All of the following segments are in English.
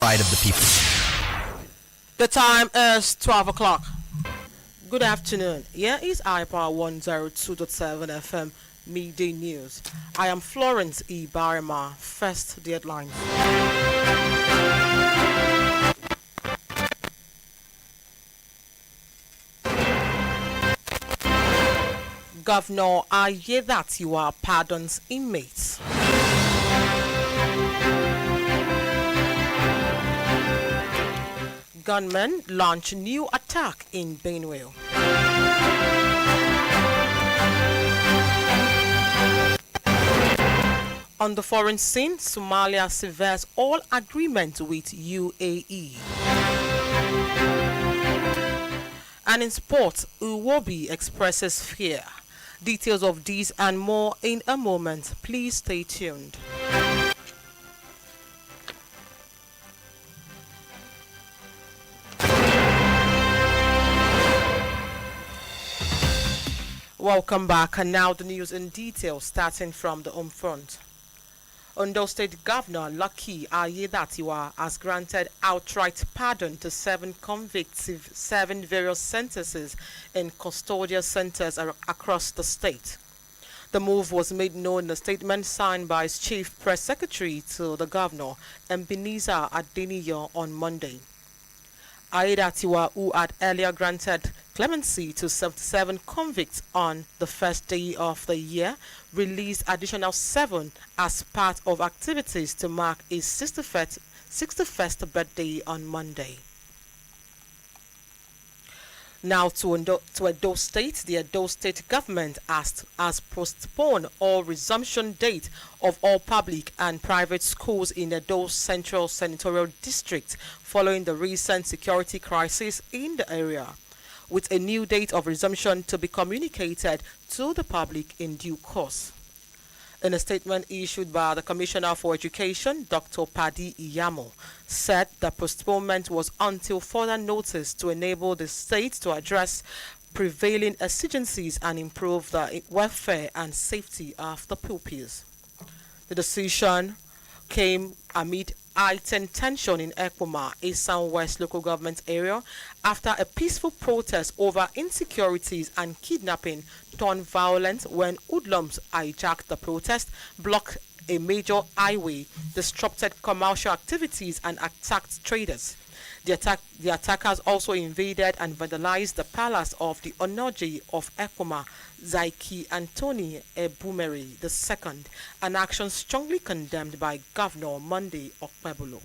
Pride of the people. The time is 12 o'clock. Good afternoon. Here is iPower 102.7 FM Midday News. I am Florence Ibahreman. First, the headlines. Governor Ayedatiwa pardons inmates. Gunmen launch new attack in Benue. On the foreign scene, Somalia severs all agreement with UAE. And in sports, Uwobi expresses fear. Details of these and more in a moment. Please stay tuned. Welcome back, and now the news in detail, starting from the home front. Ondo State Governor Lucky Ayedatiwa has granted outright pardon to 7 convicts of 7 various sentences in custodial centers across the state. The move was made known in a statement signed by his chief press secretary to the governor, Ebenezer Adeniyo, on Monday. Ayedatiwa, who had earlier granted clemency to 77 convicts on the first day of the year, released additional 7 as part of activities to mark his 61st birthday on Monday. Now to Edo State, the Edo State government has postponed all resumption date of all public and private schools in Edo Central Senatorial District following the recent security crisis in the area, with a new date of resumption to be communicated to the public in due course. In a statement issued by the Commissioner for Education, Dr. Padi Iyamo, said the postponement was until further notice to enable the state to address prevailing exigencies and improve the welfare and safety of the pupils. The decision came amid heightened tension in Ekpoma, a southwest local government area, after a peaceful protest over insecurities and kidnapping turned violent when hoodlums hijacked the protest, blocked a major highway, disrupted commercial activities and attacked traders. The attackers also invaded and vandalized the palace of the Onoji of Ekpoma, Zaiki Anthony Ebumeri II, an action strongly condemned by Governor Monday Okpebolo.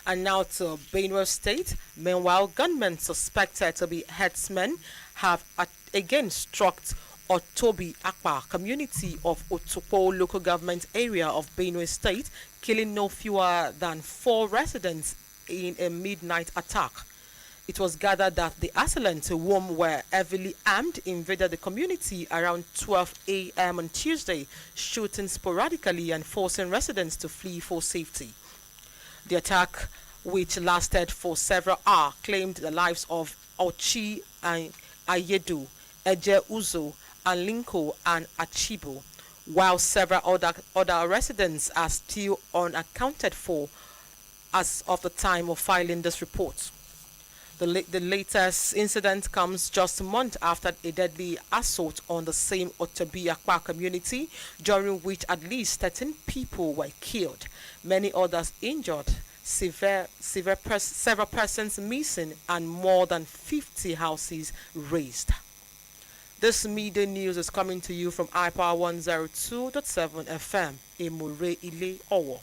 And now to Benue State. Meanwhile, gunmen suspected to be herdsmen have again struck Otobi Akpa community of Otopo local government area of Benue State, killing no fewer than 4 residents in a midnight attack. It was gathered that the assailants, whom were heavily armed, invaded the community around 12 a.m. on Tuesday, shooting sporadically and forcing residents to flee for safety. The attack, which lasted for several hours, claimed the lives of Ochi and Ayedu, Eje Uzo, Alinko, and Achibo, while several other residents are still unaccounted for as of the time of filing this report. The latest incident comes just a month after a deadly assault on the same Otobi Akpa community, during which at least 13 people were killed, many others injured, several persons missing, and more than 50 houses razed. This media news is coming to you from iPower 102.7 FM, Emure Ile Owo.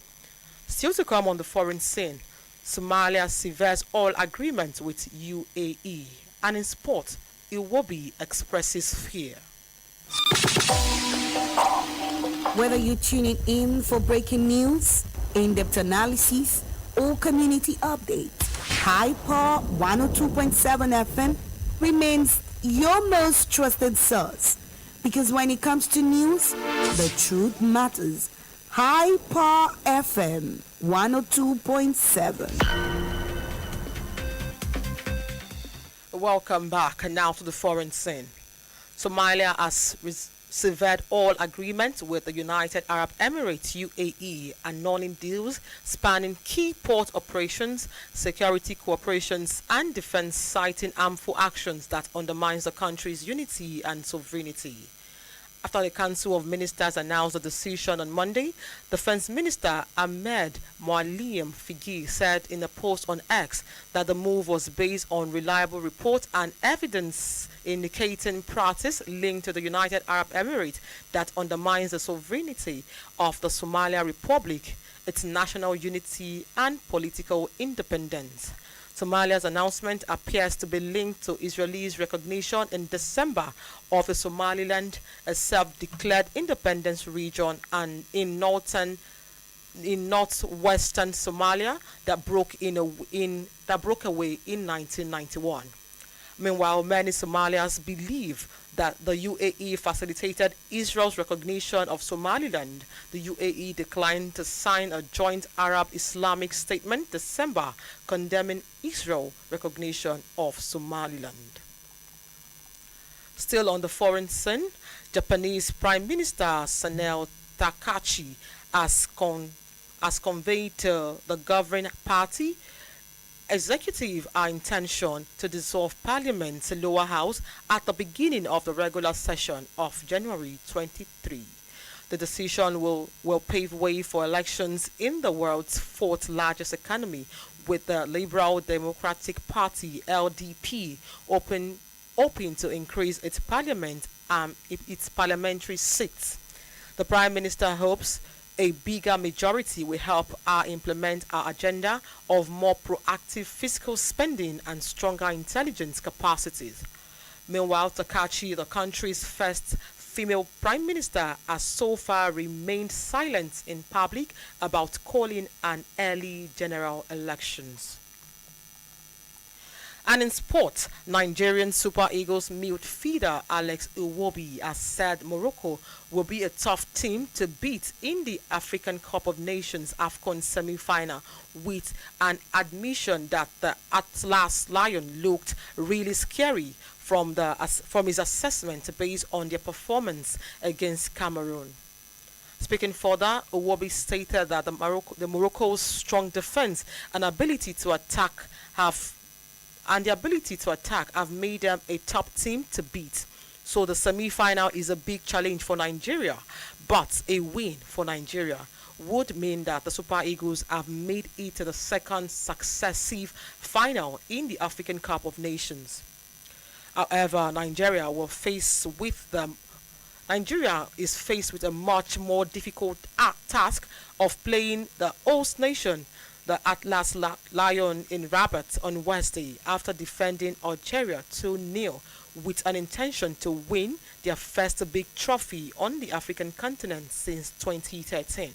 Still to come on the foreign scene, Somalia severs all agreements with UAE. And in sport, Iwobi expresses fear. Whether you're tuning in for breaking news, in-depth analysis, or community updates, High Power 102.7 FM remains your most trusted source. Because when it comes to news, the truth matters. High Power FM 102.7. Welcome back, and now to the foreign scene. Somalia has severed all agreements with the United Arab Emirates UAE, annulling deals spanning key port operations, security cooperations and defense, citing harmful actions that undermines the country's unity and sovereignty. After the Council of Ministers announced the decision on Monday, Defense Minister Ahmed Moualem Figi said in a post on X that the move was based on reliable reports and evidence indicating practice linked to the United Arab Emirates that undermines the sovereignty of the Somalia Republic, its national unity and political independence. Somalia's announcement appears to be linked to Israel's recognition in December of the Somaliland, a self-declared independence region and in northwestern Somalia that broke away in 1991. Meanwhile, many Somalians believe that the UAE facilitated Israel's recognition of Somaliland. The UAE declined to sign a joint Arab-Islamic statement December condemning Israel's recognition of Somaliland. Still on the foreign scene, Japanese Prime Minister Sanel Takachi has conveyed to the governing party executive our intention to dissolve Parliament's lower house at the beginning of the regular session of January 23. The decision will pave way for elections in the world's fourth largest economy, with the Liberal Democratic Party (LDP) hoping to increase its parliamentary seats. The Prime Minister hopes a bigger majority will help us implement our agenda of more proactive fiscal spending and stronger intelligence capacities. Meanwhile, Takachi, the country's first female prime minister, has so far remained silent in public about calling an early general elections. And in sport, Nigerian Super Eagles midfielder Alex Iwobi has said Morocco will be a tough team to beat in the African Cup of Nations AFCON semi-final, with an admission that the Atlas Lion looked really scary from his assessment based on their performance against Cameroon. Speaking further, Iwobi stated that the Morocco's strong defense and ability to attack have made them a top team to beat. So the semi-final is a big challenge for Nigeria, but a win for Nigeria would mean that the Super Eagles have made it to the second successive final in the African Cup of Nations. However, Nigeria is faced with a much more difficult task of playing the host nation, the Atlas Lion, in Rabat on Wednesday after defending Algeria 2-0 with an intention to win their first big trophy on the African continent since 2013,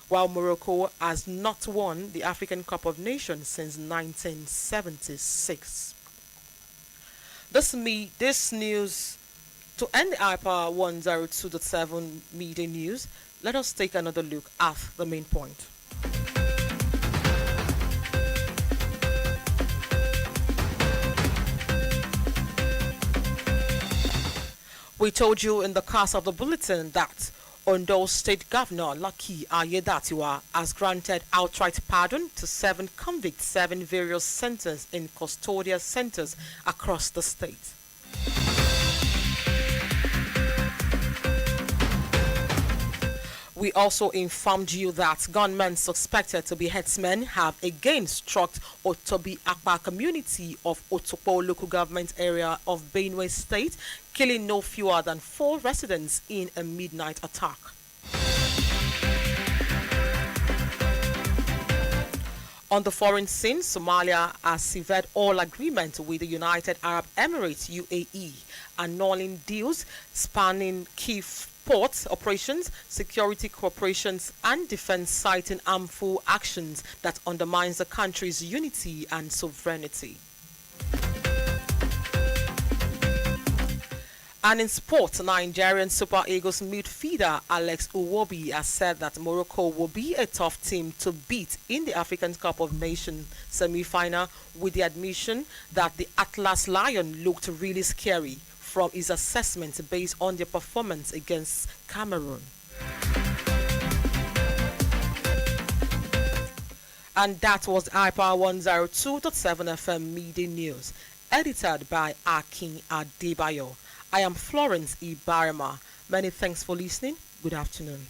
while Morocco has not won the African Cup of Nations since 1976. This news to end the iPower 102.7 media news. Let us take another look at the main point. We told you in the course of the bulletin that Ondo State Governor Lucky Ayedatiwa has granted outright pardon to 7 convicts serving various sentences in custodial centers across the state. We also informed you that gunmen suspected to be headsmen have again struck Otobi Akpa community of Otopo local government area of Benue State, killing no fewer than 4 residents in a midnight attack. On the foreign scene, Somalia has severed all agreements with the United Arab Emirates UAE, annulling deals spanning key port operations, security cooperations and defense, citing harmful actions that undermines the country's unity and sovereignty. And in sport, Nigerian Super Eagles midfielder Alex Iwobi has said that Morocco will be a tough team to beat in the African Cup of Nations semi-final, with the admission that the Atlas Lion looked really scary from his assessment based on their performance against Cameroon. And that was iPower 102.7 FM Media News, edited by Akin Adebayo. I am Florence Ibahreman. Many thanks for listening. Good afternoon.